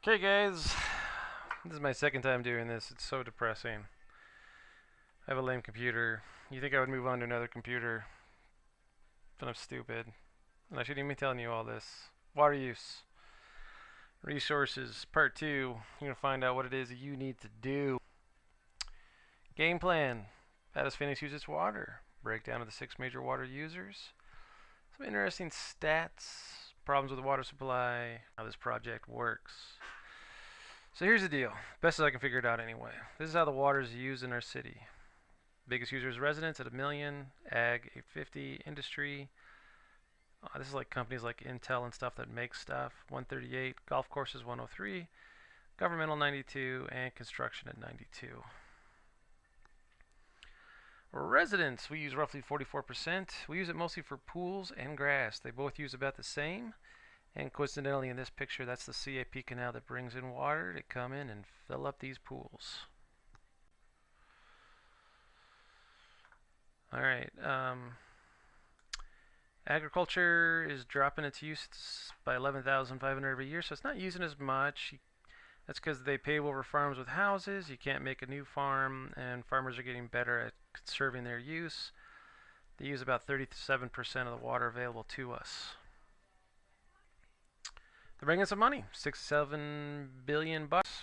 Okay, guys, this is my second time doing this. It's so depressing. I have a lame computer. You think I would move on to another computer, but I'm stupid. And I shouldn't even be telling you all this. Water use. Resources, part 2. You're going to find out what it is you need to do. Game plan. How does Phoenix use its water? Breakdown of the 6 major water users. Some interesting stats. Problems with the water supply. How this project works. So here's the deal. Best as I can figure it out anyway. This is how the water is used in our city. Biggest users residents at 1 million, ag 850, industry. This is like companies like Intel and stuff that make stuff. 138, golf courses 103, governmental 92, and construction at 92. Residents, we use roughly 44%. We use it mostly for pools and grass. They both use about the same. And coincidentally, in this picture, that's the CAP canal that brings in water to come in and fill up these pools. All right. Agriculture is dropping its use by 11,500 every year, so it's not using as much. That's because they pave over farms with houses. You can't make a new farm, and farmers are getting better at conserving their use. They use about 37% of the water available to us. They're bringing some money, $6-7 billion bucks,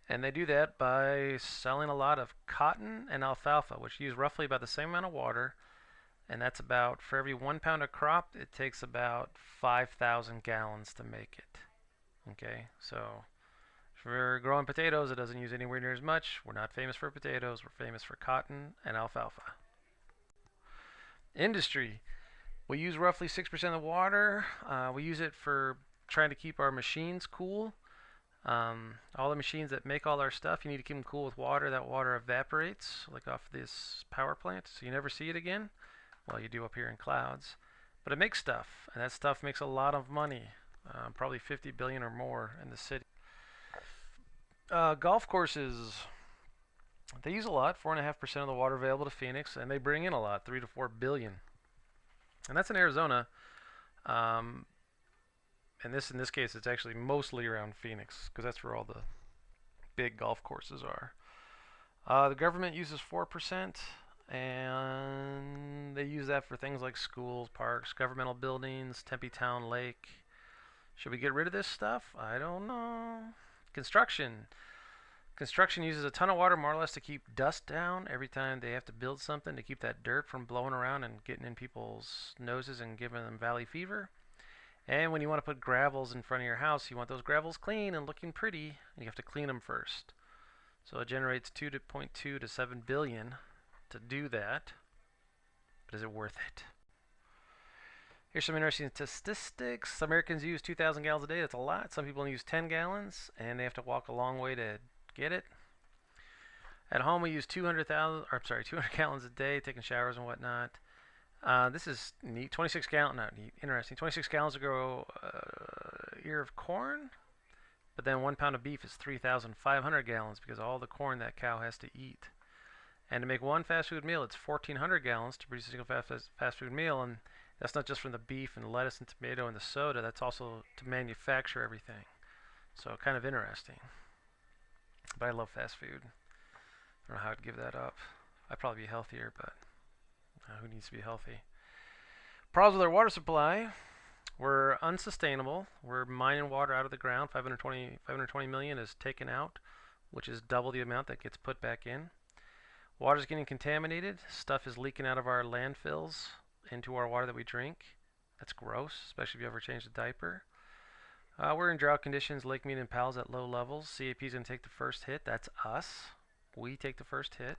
and they do that by selling a lot of cotton and alfalfa, which use roughly about the same amount of water, and that's about, for every 1 pound of crop, it takes about 5,000 gallons to make it. Okay, so for growing potatoes, it doesn't use anywhere near as much. We're not famous for potatoes, we're famous for cotton and alfalfa. Industry, we use roughly 6% of the water. We use it for trying to keep our machines cool. All the machines that make all our stuff, you need to keep them cool with water. That water evaporates, like off this power plant, so you never see it again. Well, you do up here in clouds. But it makes stuff, and that stuff makes a lot of money, probably 50 billion or more in the city. Golf courses, they use a lot, 4.5% of the water available to Phoenix, and they bring in a lot, 3 to 4 billion. And that's in Arizona. And in this case, it's actually mostly around Phoenix, because that's where all the big golf courses are. The government uses 4%, and they use that for things like schools, parks, governmental buildings, Tempe Town Lake. Should we get rid of this stuff? I don't know. Construction. Construction uses a ton of water, more or less, to keep dust down every time they have to build something, to keep that dirt from blowing around and getting in people's noses and giving them valley fever. And when you want to put gravels in front of your house, you want those gravels clean and looking pretty, and you have to clean them first. So it generates 2.2 to 7 billion to do that. But is it worth it? Here's some interesting statistics. Americans use 2,000 gallons a day. That's a lot. Some people only use 10 gallons, and they have to walk a long way to get it. At home, we use 200 gallons a day, taking showers and whatnot. This is neat. 26 gallons, not neat, interesting. 26 gallons to grow a ear of corn, but then 1 pound of beef is 3,500 gallons because of all the corn that cow has to eat. And to make one fast food meal, it's 1,400 gallons to produce a single fast food meal, and that's not just from the beef and lettuce and tomato and the soda. That's also to manufacture everything. So kind of interesting. But I love fast food. I don't know how I'd give that up. I'd probably be healthier, but who needs to be healthy? Problems with our water supply. We're unsustainable. We're mining water out of the ground. 520 million is taken out, which is double the amount that gets put back in. Water's getting contaminated. Stuff is leaking out of our landfills into our water that we drink. That's gross, especially if you ever change the diaper. We're in drought conditions. Lake mean and pals at low levels. CAP is going to take the first hit. That's us. We take the first hit.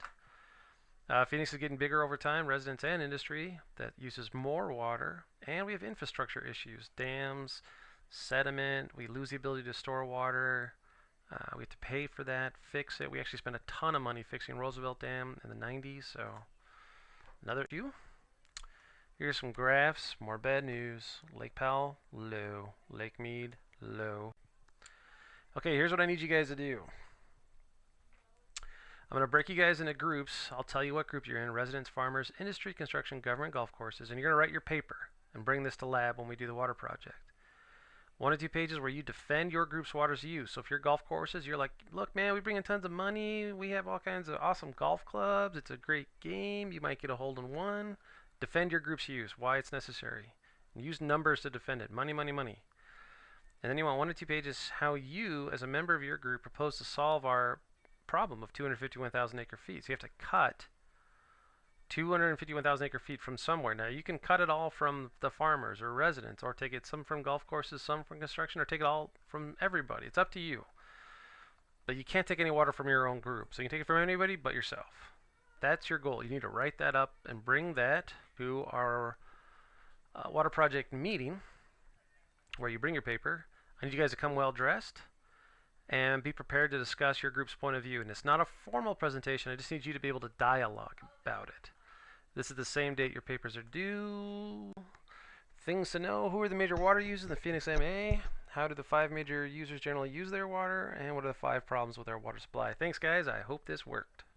Phoenix is getting bigger over time, residents and industry that uses more water, and we have infrastructure issues, dams, sediment. We lose the ability to store water. We have to pay for that, fix it. We actually spent a ton of money fixing Roosevelt Dam in the 90s, so another issue. Here's some graphs, more bad news. Lake Powell, low. Lake Mead, low. Okay, here's what I need you guys to do. I'm going to break you guys into groups. I'll tell you what group you're in: residents, farmers, industry, construction, government, golf courses. And you're going to write your paper and bring this to lab when we do the water project. 1 or 2 pages where you defend your group's water's use. So if you're golf courses, you're like, look, man, we bring in tons of money. We have all kinds of awesome golf clubs. It's a great game. You might get a hole in one. Defend your group's use, why it's necessary. And use numbers to defend it. Money, money, money. And then you want 1 or 2 pages how you, as a member of your group, propose to solve our problem of 251,000 acre feet. So you have to cut 251,000 acre feet from somewhere. Now you can cut it all from the farmers or residents, or take it some from golf courses, some from construction, or take it all from everybody. It's up to you. But you can't take any water from your own group. So you can take it from anybody but yourself. That's your goal. You need to write that up and bring that to our water project meeting where you bring your paper. I need you guys to come well dressed and be prepared to discuss your group's point of view. And it's not a formal presentation. I just need you to be able to dialogue about it. This is the same date your papers are due. Things to know: who are the major water users in the Phoenix MA? How do the 5 major users generally use their water? And what are the 5 problems with our water supply? Thanks, guys. I hope this worked.